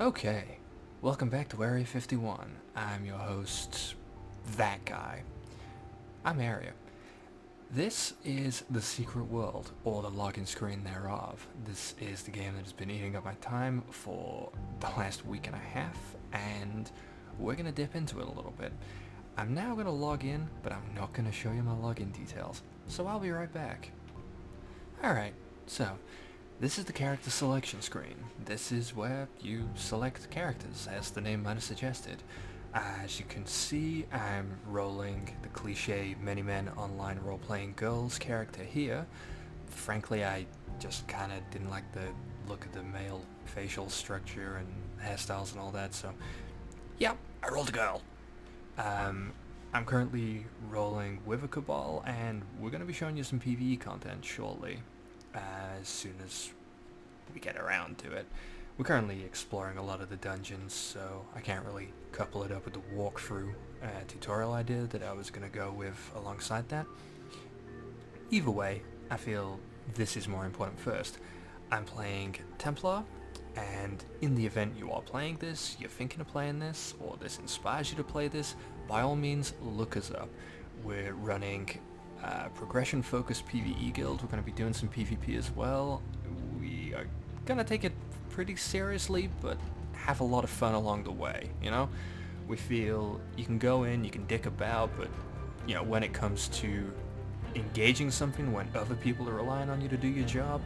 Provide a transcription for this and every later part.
Okay, welcome back to Area 51. I'm your host, that guy. I'm Area. This is the secret world, or the login screen thereof. This is the game that has been eating up my time for the last week and a half, and we're going to dip into it a little bit. I'm now going to log in, but I'm not going to show you my login details, so I'll be right back. Alright, so this is the character selection screen. This is where you select characters, as the name might have suggested. As you can see, I'm rolling the cliche many men online role-playing girls character here. Frankly, I just kinda didn't like the look of the male facial structure and hairstyles and all that, so yep, I rolled a girl. I'm currently rolling with a Cabal, and we're going to be showing you some PvE content shortly, as soon as we get around to it. We're currently exploring a lot of the dungeons, so I can't really couple it up with the walkthrough tutorial I did that I was going to go with alongside that. Either way, I feel this is more important first. I'm playing Templar, and in the event you are playing this, you're thinking of playing this, or this inspires you to play this, by all means look us up. We're running progression-focused PvE guild. We're going to be doing some PvP as well. We are going to take it pretty seriously, but have a lot of fun along the way, you know? We feel you can go in, you can dick about, but, you know, when it comes to engaging something when other people are relying on you to do your job,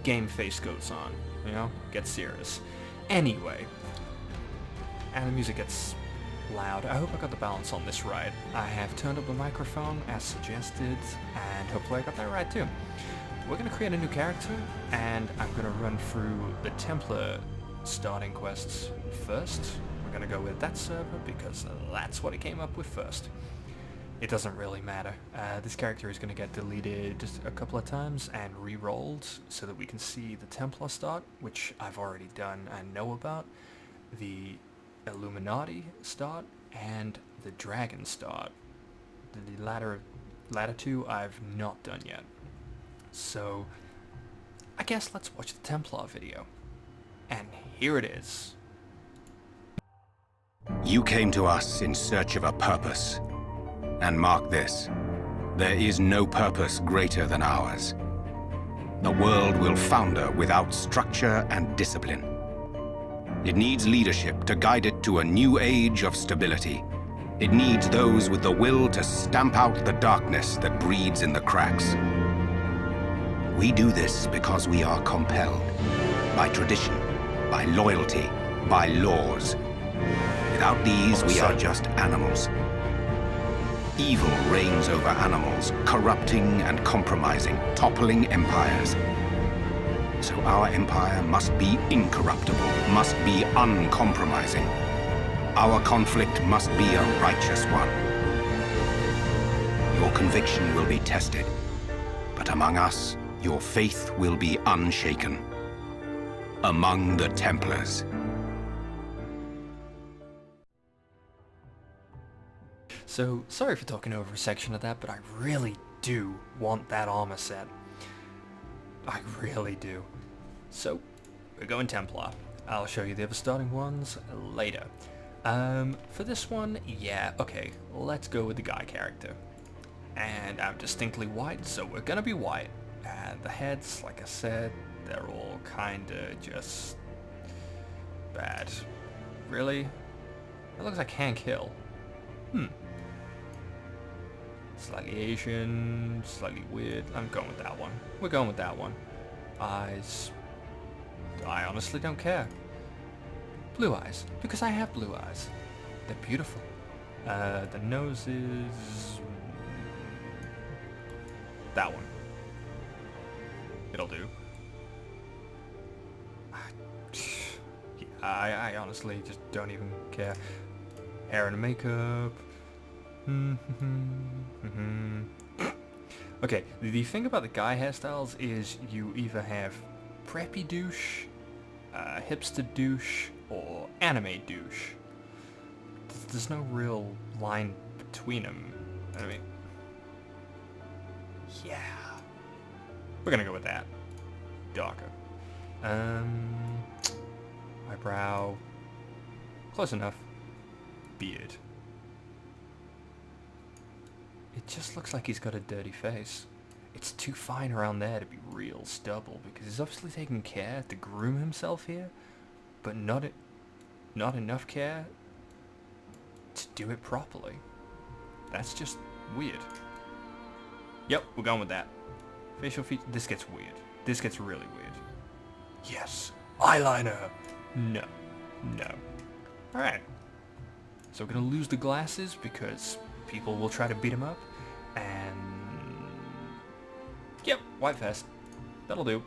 game face goes on, you know? Get serious. Anyway, and the music gets loud. I hope I got the balance on this right. I have turned up the microphone as suggested, and hopefully I got that right too. We're going to create a new character, and I'm going to run through the Templar starting quests first. We're going to go with that server because that's what it came up with first. It doesn't really matter. This character is going to get deleted just a couple of times and re-rolled so that we can see the Templar start, which I've already done and know about, the Illuminati start, and the Dragon start. The latter two I've not done yet. So I guess let's watch the Templar video. And here it is. You came to us in search of a purpose. And mark this, there is no purpose greater than ours. The world will founder without structure and discipline. It needs leadership to guide it to a new age of stability. It needs those with the will to stamp out the darkness that breeds in the cracks. We do this because we are compelled by tradition, by loyalty, by laws. Without these, we are just animals. Evil reigns over animals, corrupting and compromising, toppling empires. So our empire must be incorruptible, must be uncompromising. Our conflict must be a righteous one. Your conviction will be tested, but among us, your faith will be unshaken. Among the Templars. So, sorry for talking over a section of that, but I really do want that armor set. I really do. So, we're going Templar. I'll show you the other starting ones later. For this one, yeah, okay, let's go with the guy character. And I'm distinctly white, so we're gonna be white. The heads, like I said, they're all kinda just bad. Really? It looks like Hank Hill. Slightly Asian, slightly weird. I'm going with that one. We're going with that one. Eyes. I honestly don't care. Blue eyes, because I have blue eyes. They're beautiful. The nose is... that one. It'll do. I honestly just don't even care. Hair and makeup. Okay, the thing about the guy hairstyles is you either have preppy douche, hipster douche, or anime douche. There's no real line between them. I mean, yeah. We're gonna go with that. Darker. I eyebrow. Close enough. Beard. It just looks like he's got a dirty face. It's too fine around there to be real stubble, because he's obviously taking care to groom himself here, but not enough care to do it properly. That's just weird. Yep, we're going with that. Facial features. This gets weird. This gets really weird. Yes, eyeliner. No, no. Alright. So we're gonna lose the glasses because people will try to beat him up. And... yep, white vest. That'll do.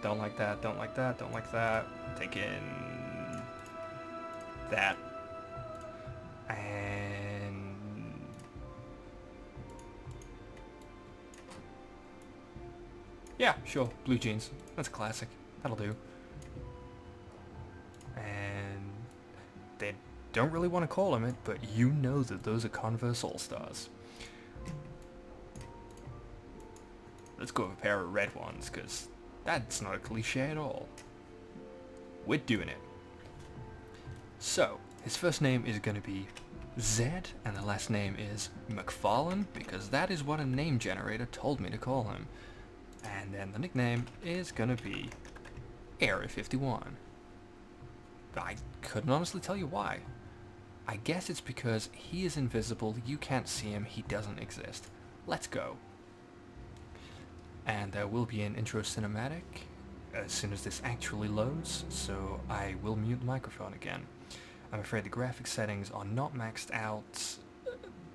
Don't like that, don't like that, don't like that. Taking... that. And... yeah, sure, blue jeans. That's classic. That'll do. And... they don't really want to call him it, but you know that those are Converse All-Stars. Let's go with a pair of red ones, because that's not a cliche at all. We're doing it. So, his first name is going to be Zed, and the last name is McFarlane, because that is what a name generator told me to call him. And then the nickname is going to be Area-51. I couldn't honestly tell you why. I guess it's because he is invisible, you can't see him, he doesn't exist. Let's go. And there will be an intro cinematic as soon as this actually loads, so I will mute the microphone again. I'm afraid the graphic settings are not maxed out.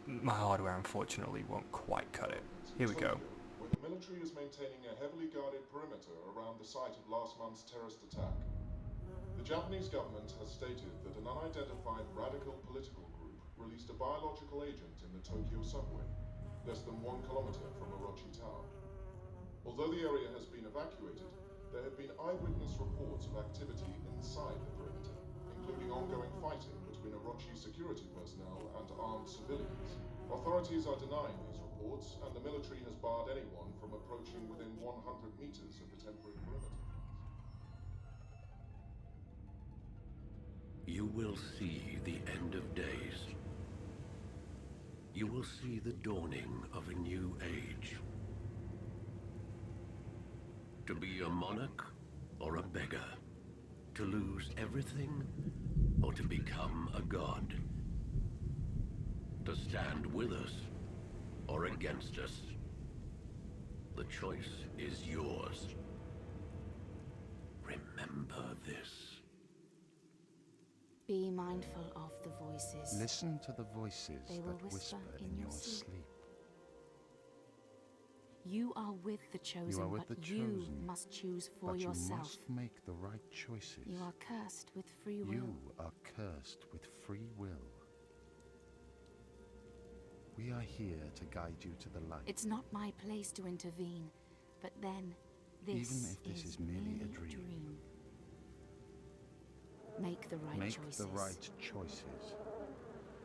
My hardware unfortunately won't quite cut it. Here we go. Where the military is maintaining a heavily guarded perimeter around the site of last month's terrorist attack. The Japanese government has stated that an unidentified radical political group released a biological agent in the Tokyo subway, less than 1 kilometer from Orochi Tower. Although the area has been evacuated, there have been eyewitness reports of activity inside the perimeter, including ongoing fighting between Orochi security personnel and armed civilians. Authorities are denying these reports, and the military has barred anyone from approaching within 100 meters of the temporary perimeter. You will see the end of days. You will see the dawning of a new age. To be a monarch or a beggar. To lose everything or to become a god. To stand with us or against us. The choice is yours. Remember this. Be mindful of the voices. Listen to the voices They will that whisper in your sleep. You are with the chosen, You are with but the you chosen, must choose for but yourself. you must make the right choices. You are cursed with free will. You are cursed with free will. We are here to guide you to the light. It's not my place to intervene, but then this Even if this is merely a dream. Make the right Make choices. the right choices.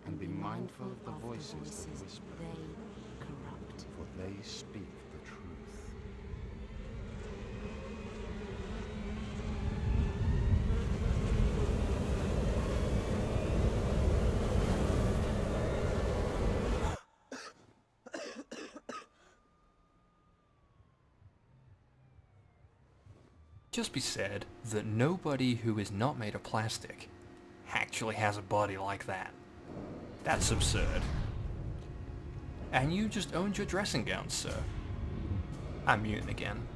And be mindful of the voices that whisper. They corrupt. For they speak the truth. Just be said that nobody who is not made of plastic actually has a body like that. That's absurd. And you just owned your dressing gown, sir. I'm muting again.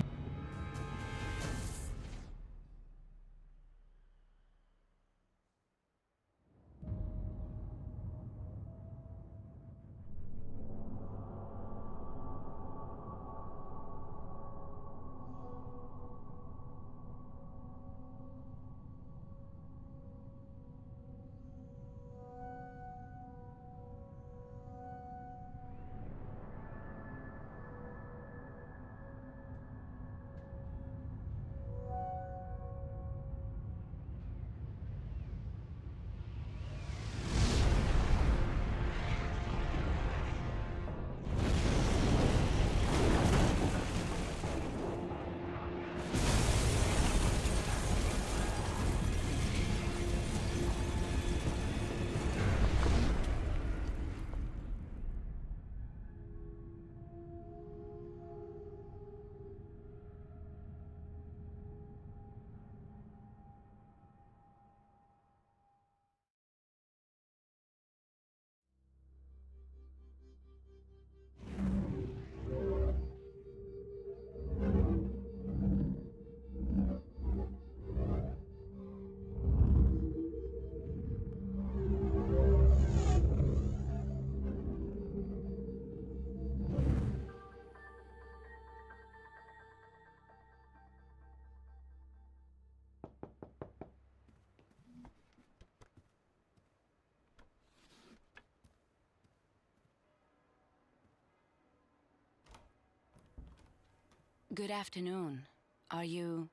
Good afternoon. Are you...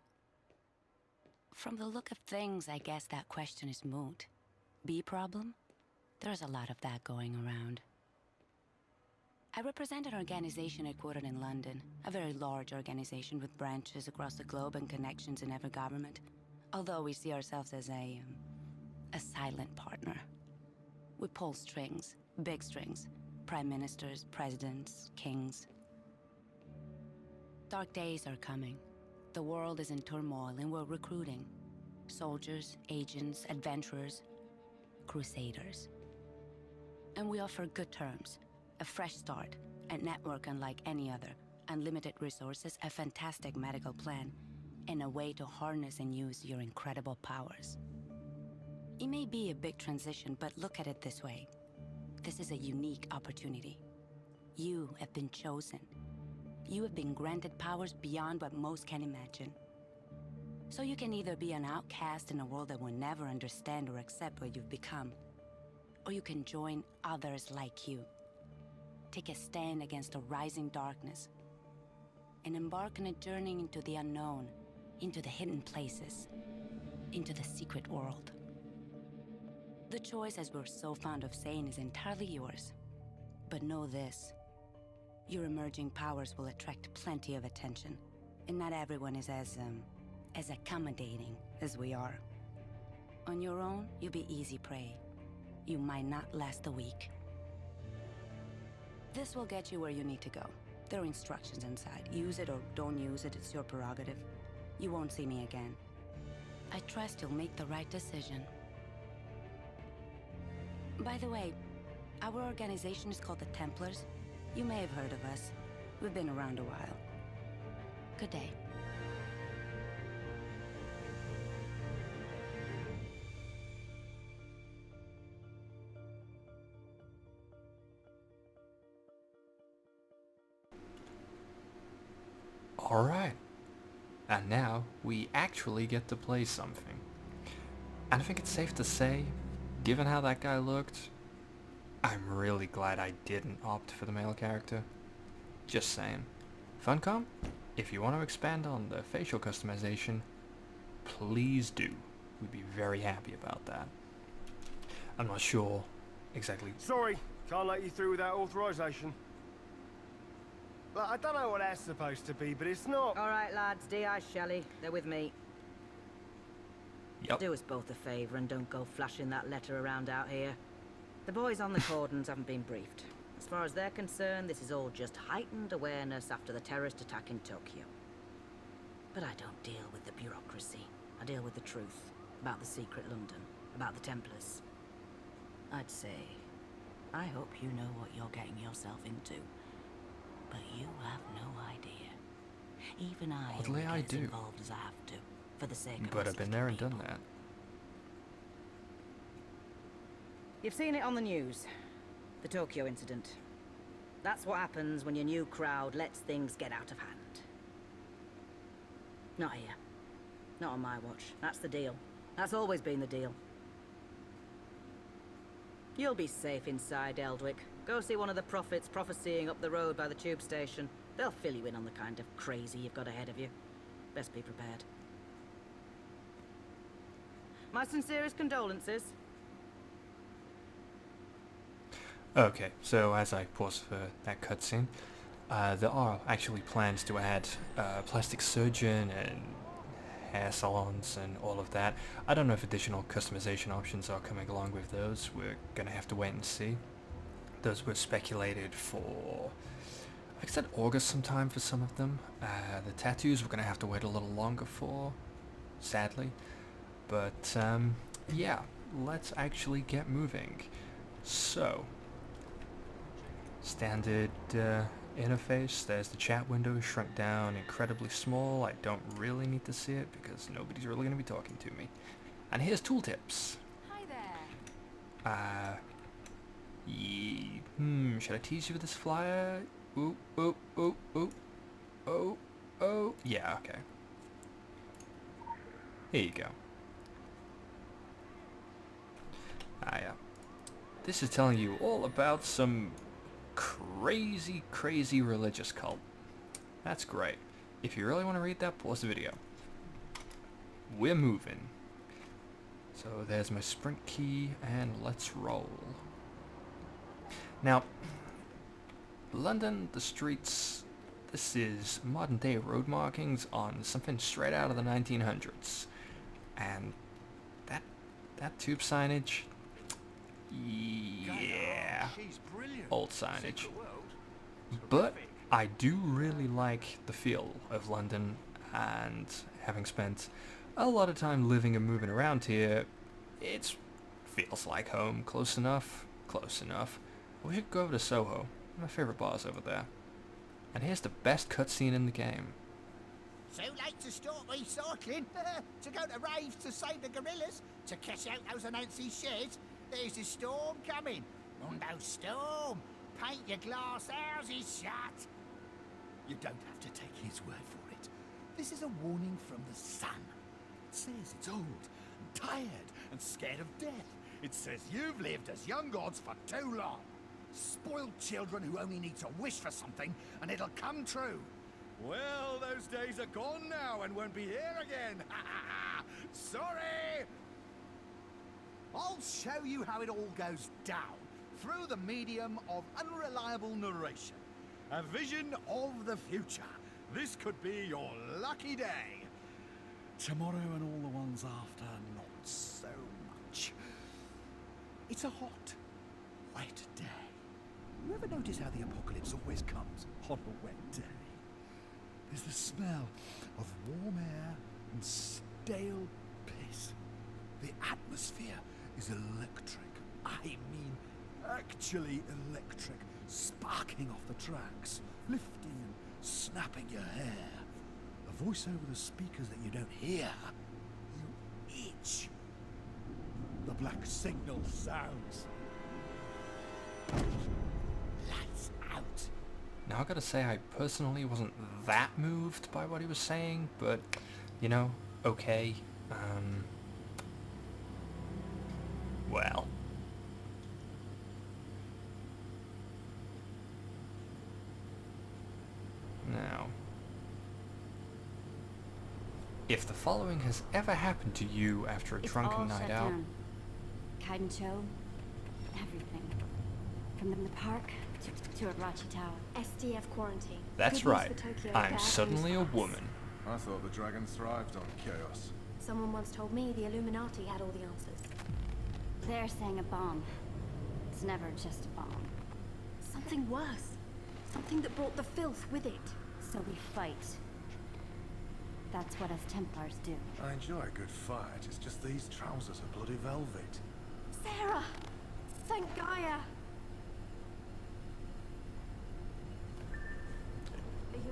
From the look of things, I guess that question is moot. Bee problem? There's a lot of that going around. I represent an organization headquartered in London, a very large organization with branches across the globe and connections in every government, although we see ourselves as a silent partner. We pull strings, big strings, prime ministers, presidents, kings. Dark days are coming. The world is in turmoil and we're recruiting. Soldiers, agents, adventurers, crusaders. And we offer good terms, a fresh start, a network unlike any other, unlimited resources, a fantastic medical plan, and a way to harness and use your incredible powers. It may be a big transition, but look at it this way. This is a unique opportunity. You have been chosen. You have been granted powers beyond what most can imagine. So you can either be an outcast in a world that will never understand or accept what you've become, or you can join others like you. Take a stand against a rising darkness, and embark on a journey into the unknown, into the hidden places, into the secret world. The choice, as we're so fond of saying, is entirely yours. But know this. Your emerging powers will attract plenty of attention, and not everyone is as accommodating as we are. On your own, you'll be easy prey. You might not last a week. This will get you where you need to go. There are instructions inside. Use it or don't use it, it's your prerogative. You won't see me again. I trust you'll make the right decision. By the way, our organization is called the Templars. You may have heard of us. We've been around a while. Good day. Alright. And now, we actually get to play something. And I think it's safe to say, given how that guy looked, I'm really glad I didn't opt for the male character. Just saying. Funcom, if you want to expand on the facial customization, please do. We'd be very happy about that. I'm not sure exactly... Sorry, can't let you through without authorization. Look, I don't know what that's supposed to be, but it's not... All right, lads, D.I. Shelley, they're with me. Yep. Do us both a favour and don't go flashing that letter around out here. The boys on the cordons haven't been briefed. As far as they're concerned, this is all just heightened awareness after the terrorist attack in Tokyo. But I don't deal with the bureaucracy. I deal with the truth about the secret London, about the Templars. I'd say, I hope you know what you're getting yourself into. But you have no idea. Even I Oddly, only I get as do. involved as I have to, for the sake of But us I've been little there and done people. that. You've seen it on the news. The Tokyo incident. That's what happens when your new crowd lets things get out of hand. Not here. Not on my watch. That's the deal. That's always been the deal. You'll be safe inside Eldwick. Go see one of the prophets prophesying up the road by the tube station. They'll fill you in on the kind of crazy you've got ahead of you. Best be prepared. My sincerest condolences. Okay, so as I pause for that cutscene, there are actually plans to add plastic surgeon and hair salons and all of that. I don't know if additional customization options are coming along with those. We're gonna have to wait and see. Those were speculated for, like I said, August sometime for some of them. The tattoos we're gonna have to wait a little longer for, sadly. But yeah, let's actually get moving. So, standard interface, there's the chat window shrunk down incredibly small. I don't really need to see it because nobody's really going to be talking to me. And here's tooltips. Hi there. Should I tease you with this flyer? Yeah, okay. Here you go. This is telling you all about some crazy, crazy religious cult. That's great. If you really want to read that, pause the video. We're moving. So there's my sprint key, and let's roll. Now, London, the streets, this is modern day road markings on something straight out of the 1900s. And that tube signage, yeah, old signage. But I do really like the feel of London, and having spent a lot of time living and moving around here, it feels like home. Close enough, close enough. We should go over to Soho. My favorite bar's over there. And here's the best cutscene in the game. So late to start recycling, to go to raves to save the gorillas, to catch out those Anansi shares. There's a storm coming. Mundo storm. Paint your glass houses shut. You don't have to take his word for it. This is a warning from the sun. It says it's old, and tired, and scared of death. It says you've lived as young gods for too long. Spoiled children who only need to wish for something, and it'll come true. Well, those days are gone now and won't be here again. Sorry! I'll show you how it all goes down through the medium of unreliable narration. A vision of the future. This could be your lucky day. Tomorrow and all the ones after, not so much. It's a hot, wet day. You ever notice how the apocalypse always comes on a wet day? There's the smell of warm air and stale piss. The atmosphere is electric. I mean, actually electric. Sparking off the tracks, lifting and snapping your hair. A voice over the speakers that you don't hear. You itch. The black signal sounds. Lights out. Now I gotta say, I personally wasn't that moved by what he was saying, but, you know, okay. Well. Now, if the following has ever happened to you after a drunken night out... Kite and show, everything. From the park to Arachi Tower. SDF quarantine. That's right, I'm suddenly a woman. I thought the dragons thrived on chaos. Someone once told me the Illuminati had all the answers. They're saying a bomb. It's never just a bomb. Something worse. Something that brought the filth with it. So we fight. That's what us Templars do. I enjoy a good fight. It's just these trousers are bloody velvet. Sarah! Thank Gaia! Are you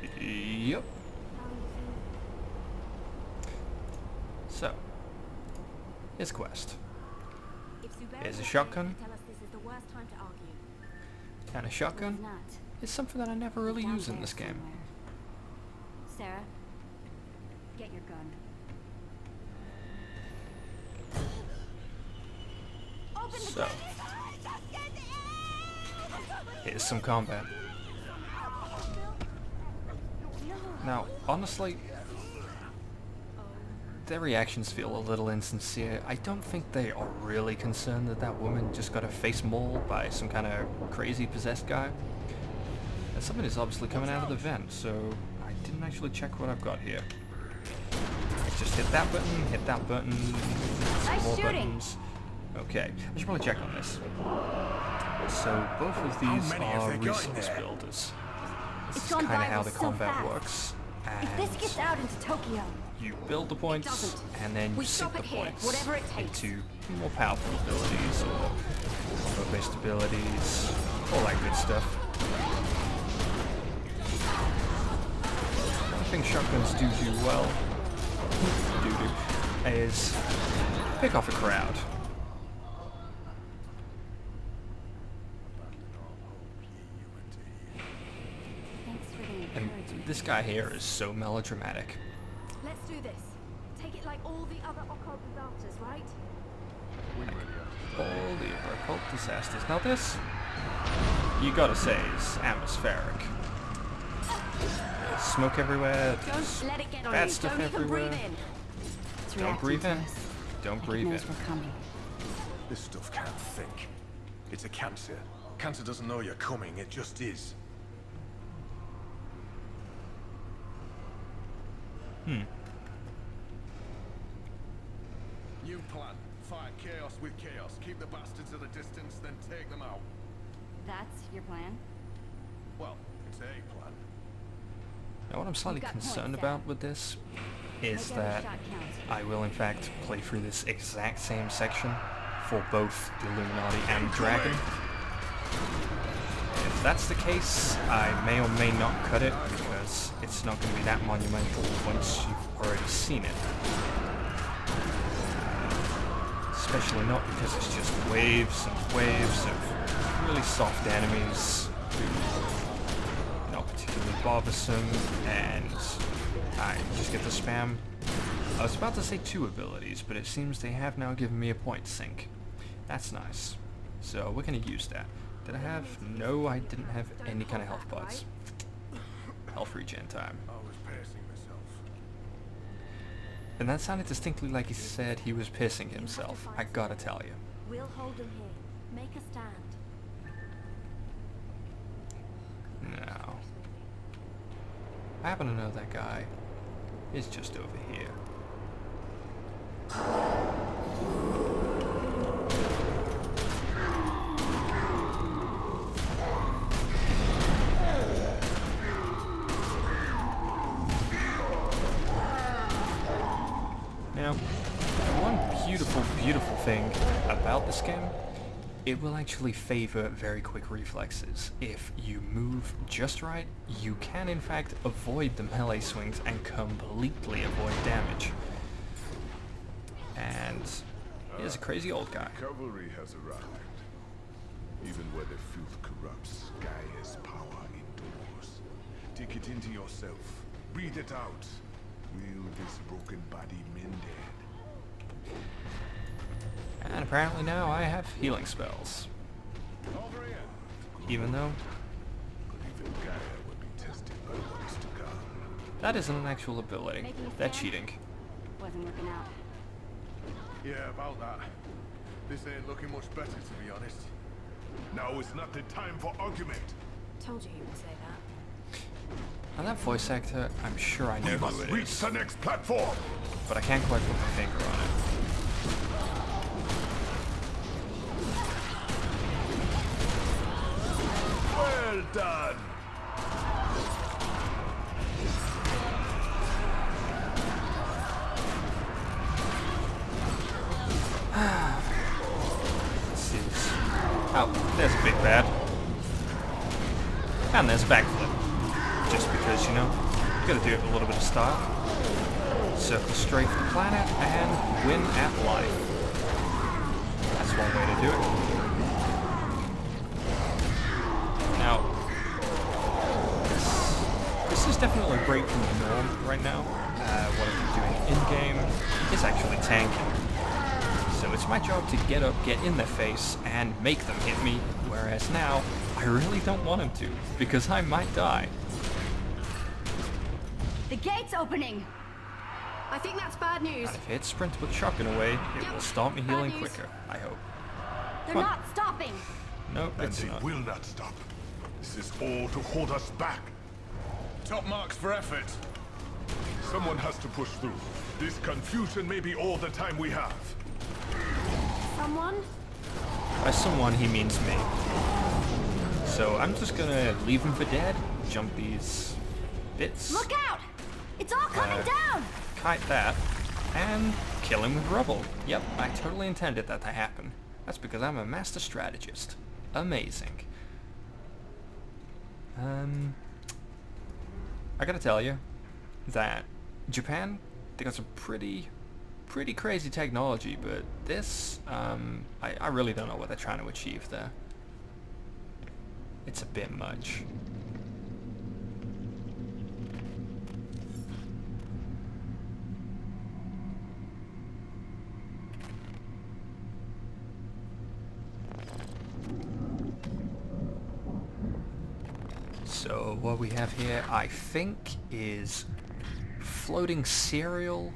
okay? Yep. How are you feeling? So, his quest. If Zubair Here's a was shotgun. ready to tell us this is the worst time to argue. And a shotgun It's not. is something that I never really Down use in there this game. somewhere. Sarah, get your gun. Open the So, here's some combat. Now, honestly, their reactions feel a little insincere. I don't think they are really concerned that that woman just got her face mauled by some kind of crazy possessed guy. And something is obviously coming out of the vent, so I didn't actually check what I've got here. Just hit that button, some more buttons. Okay, I should probably check on this. So both of these are resource builders. This is kind of how the combat works. If this gets out into Tokyo, You build the points, and then you sink the points into more powerful abilities or combo-based abilities, all that good stuff. One thing shotguns do well is pick off a crowd. And this guy here is so melodramatic. Let's do this. Take it like all the other occult disasters, right? All the occult disasters. Now this, you gotta say, is atmospheric. Smoke everywhere. Don't let it get on Bad you. stuff Don't even everywhere. breathe in. It's Don't reacting breathe to in. us. Don't Like it breathe in. knows we're coming. This stuff can't think. It's a cancer. Cancer doesn't know you're coming, it just is. New plan. Fight chaos with chaos. Keep the bastards at a distance, then take them out. That's your plan? Well, it's a plan. Now what I'm slightly You've got concerned points, about with this is Make every that shot count. I will in fact play through this exact same section for both the Illuminati and Dragon. If that's the case, I may or may not cut it because it's not going to be that monumental once you've already seen it. Especially not because it's just waves and waves of really soft enemies, not particularly bothersome, and I just get to spam. I was about to say 2 abilities, but it seems they have now given me a point sink. That's nice. So we're going to use that. Did I have? No, I didn't have any kind of health pods. Health regen time. I was pacing myself. And that sounded distinctly like he said he was pissing himself. I gotta tell you. We'll hold them here. Make a stand. No. I happen to know that guy is just over here. Now, one beautiful thing about this game, it will actually favor very quick reflexes. If you move just right, you can in fact avoid the melee swings and completely avoid damage. And here's a crazy old guy. Cavalry has arrived. Even where the filth corrupts, sky has power indoors. Take it into yourself. Breathe it out. Will this broken body mended? And apparently now I have healing spells. Over here. Even though But even Gaia will be tested by what is to come. that isn't an actual ability. That's cheating. Wasn't working out. Yeah, about that. This ain't looking much better, to be honest. Now is not the time for argument. Told you he would say that. Now that voice actor, I'm sure I know We who must it reach is, the next platform. but I can't quite put my finger on it. Well done. Let's see this. Oh, there's a big bad. And there's a backflip. Just because, you know, you gotta do it with a little bit of style. Circle straight for the planet and win at life. That's one way to do it. Now, this is definitely a break from the norm right now. What I'm doing in-game is actually tanking. So it's my job to get up, get in their face, and make them hit me, whereas now, I really don't want them to, because I might die. The gate's opening! I think that's bad news. And if I hit sprint with shotgun away, it Yep, will start me bad healing news. quicker, I hope. They're Come on. not stopping! Nope, And it's they not. will not stop. This is all to hold us back. Top marks for effort. Someone has to push through. This confusion may be all the time we have. Someone? By someone, he means me. So I'm just gonna leave him for dead, jump these bits, Look out! It's all coming down! kite that, and kill him with rubble. Yep, I totally intended that to happen. That's because I'm a master strategist. Amazing. I gotta tell you that Japan, they got some pretty crazy technology, but this, I really don't know what they're trying to achieve there. It's a bit much. So what we have here, I think, is floating cereal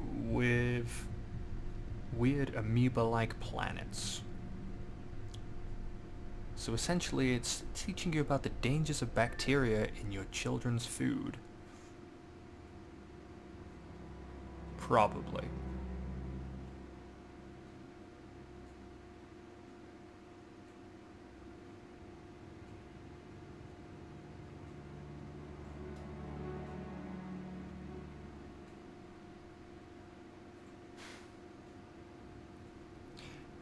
with weird amoeba-like planets. So essentially it's teaching you about the dangers of bacteria in your children's food. Probably.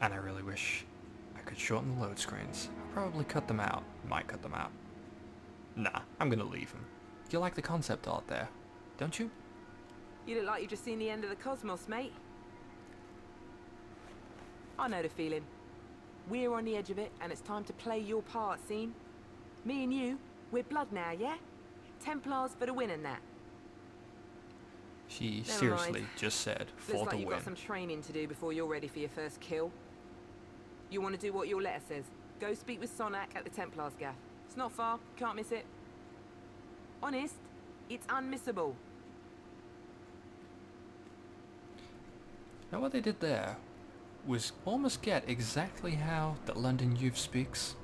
And I really wish I could shorten the load screens. I'll probably cut them out. Might cut them out. Nah, I'm gonna leave them. You like the concept art there, don't you? You look like you've just seen the end of the cosmos, mate. I know the feeling. We're on the edge of it, and it's time to play your part, scene. Me and you, we're blood now, yeah? Templars for the win and that. She Never seriously mind. just said, for Looks the like you've win. got some training to do before you're ready for your first kill. You want to do what your letter says. Go speak with Sonak at the Templars gaff. It's not far, can't miss it. Honest, it's unmissable. Now what they did there was almost get exactly how the London youth speaks,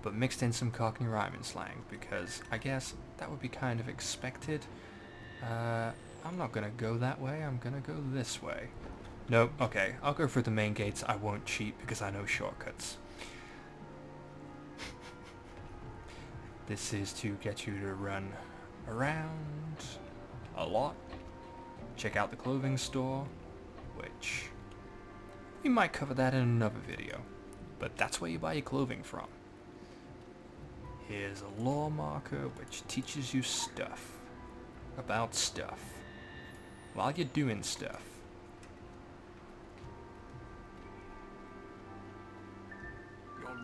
but mixed in some Cockney rhyming slang, because I guess that would be kind of expected. I'm not gonna go that way, I'm gonna go this way. Nope, okay, I'll go through the main gates. I won't cheat because I know shortcuts. This is to get you to run around a lot. Check out the clothing store, which we might cover that in another video, but that's where you buy your clothing from. Here's a lore marker which teaches you stuff about stuff while you're doing stuff.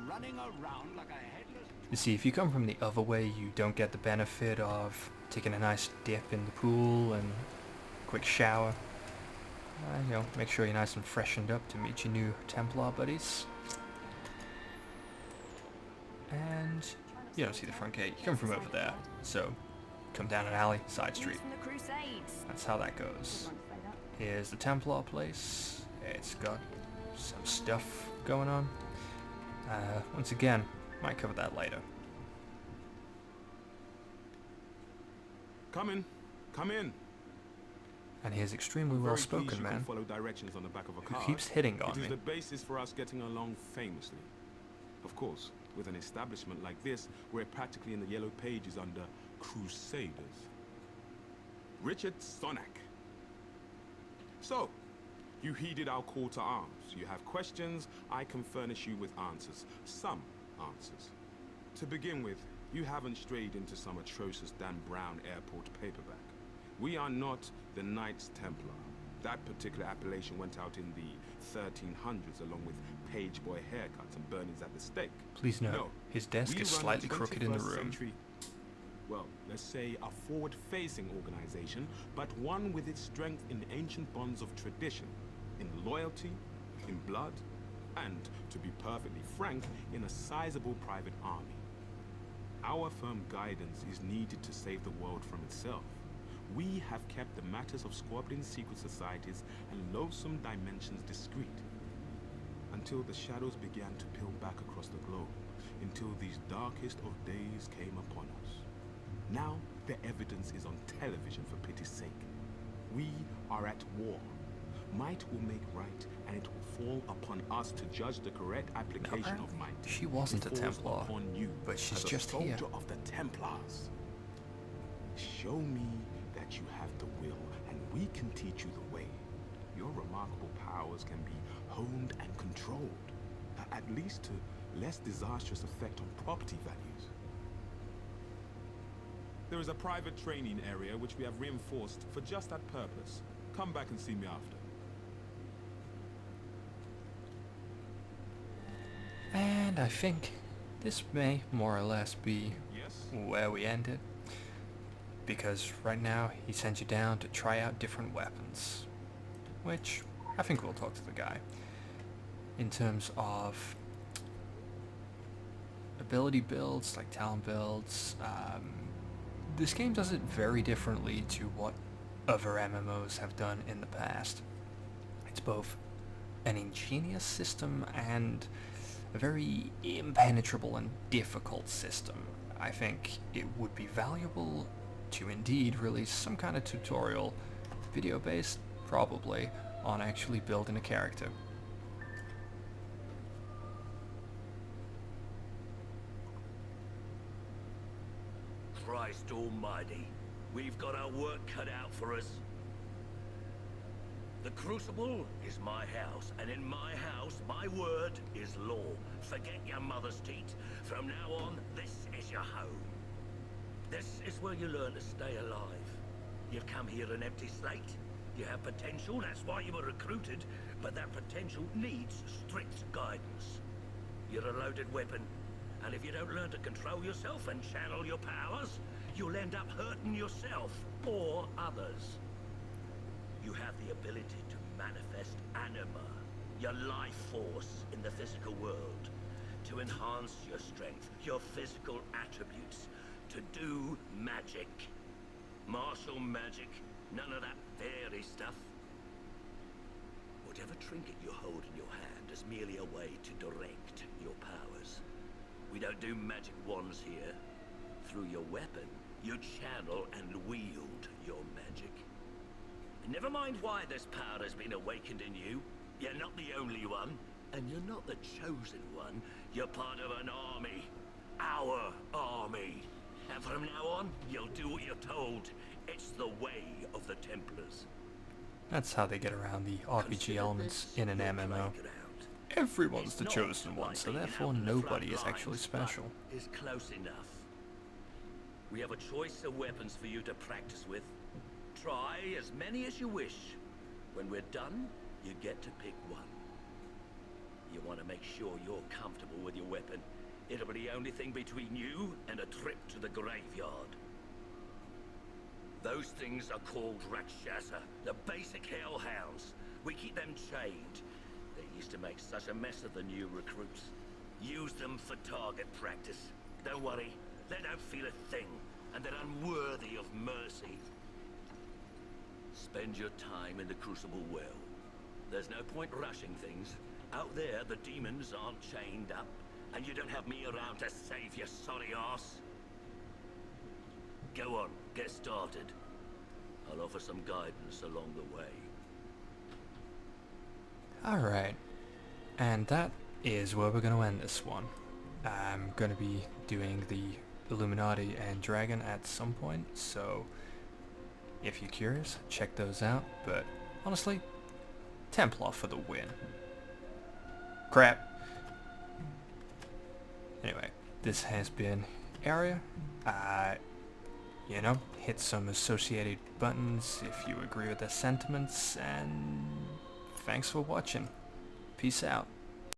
Running around like a headless... You see, if you come from the other way, you don't get the benefit of taking a nice dip in the pool and quick shower. You know, make sure you're nice and freshened up to meet your new Templar buddies. And you don't see the front gate. You come from over there, so come down an alley, side street. That's how that goes. Here's the Templar place. It's got some stuff going on. Once again, might cover that later. Come in. Come in. And he's extremely well spoken, man. Follow directions on the back of a Who card. keeps hitting on It is me. the basis for us getting along famously. Of course, with an establishment like this, we're practically in the yellow pages under Crusaders. Richard Sonak. So, you heeded our call to arms. You have questions, I can furnish you with answers. Some answers. To begin with, you haven't strayed into some atrocious Dan Brown airport paperback. We are not the Knights Templar. That particular appellation went out in the 1300s along with page boy haircuts and burnings at the stake. Please note, No, his desk we is run a slightly crooked in the 21st room. century, well, let's say a forward-facing organization, but one with its strength in ancient bonds of tradition, in loyalty, in blood, and, to be perfectly frank, in a sizable private army. Our firm guidance is needed to save the world from itself. We have kept the matters of squabbling secret societies and loathsome dimensions discreet, until the shadows began to peel back across the globe, until these darkest of days came upon us. Now, the evidence is on television, for pity's sake. We are at war. Might will make right, and it will fall upon us to judge the correct application of might. She wasn't a It falls Templar, upon you but she's as a just here. soldier of the Templars. Show me that you have the will, and we can teach you the way. Your remarkable powers can be honed and controlled, at least to less disastrous effect on property values. There is a private training area which we have reinforced for just that purpose. Come back and see me after. And I think this may more or less be where we ended. Because right now he sends you down to try out different weapons. Which I think we'll talk to the guy. In terms of ability builds, like talent builds. This game does it very differently to what other MMOs have done in the past. It's both an ingenious system and a very impenetrable and difficult system. I think it would be valuable to indeed release some kind of tutorial, video-based probably, on actually building a character. Christ almighty, we've got our work cut out for us. The crucible is my house, and in my house, my word is law. Forget your mother's teat. From now on, this is your home. This is where you learn to stay alive. You've come here an empty slate. You have potential, that's why you were recruited, but that potential needs strict guidance. You're a loaded weapon, and if you don't learn to control yourself and channel your powers, you'll end up hurting yourself or others. You have the ability to manifest anima, your life force in the physical world, to enhance your strength, your physical attributes, to do magic. Martial magic, none of that fairy stuff. Whatever trinket you hold in your hand is merely a way to direct your powers. We don't do magic wands here. Through your weapon, you channel and wield your magic. Never mind why this power has been awakened in you. You're not the only one, and you're not the chosen one. You're part of an army. Our army. And from now on, you'll do what you're told. It's the way of the Templars. That's how they get around the RPG elements in an MMO. Everyone's the chosen one, so therefore nobody is actually special. Is close enough. We have a choice of weapons for you to practice with. Try as many as you wish. When we're done, you get to pick one. You want to make sure you're comfortable with your weapon. It'll be the only thing between you and a trip to the graveyard. Those things are called Rakshasa, the basic hellhounds. We keep them chained. They used to make such a mess of the new recruits. Use them for target practice. Don't worry, they don't feel a thing, and they're unworthy of mercy. Spend your time in the crucible well. There's no point rushing things. Out there, the demons aren't chained up, and you don't have me around to save your sorry ass. Go on, get started. I'll offer some guidance along the way. Alright, and that is where we're going to end this one. I'm going to be doing the Illuminati and Dragon at some point, so if you're curious, check those out, but honestly, Templar for the win. Crap. Anyway, this has been Area. You know, hit some associated buttons if you agree with the sentiments, and thanks for watching. Peace out.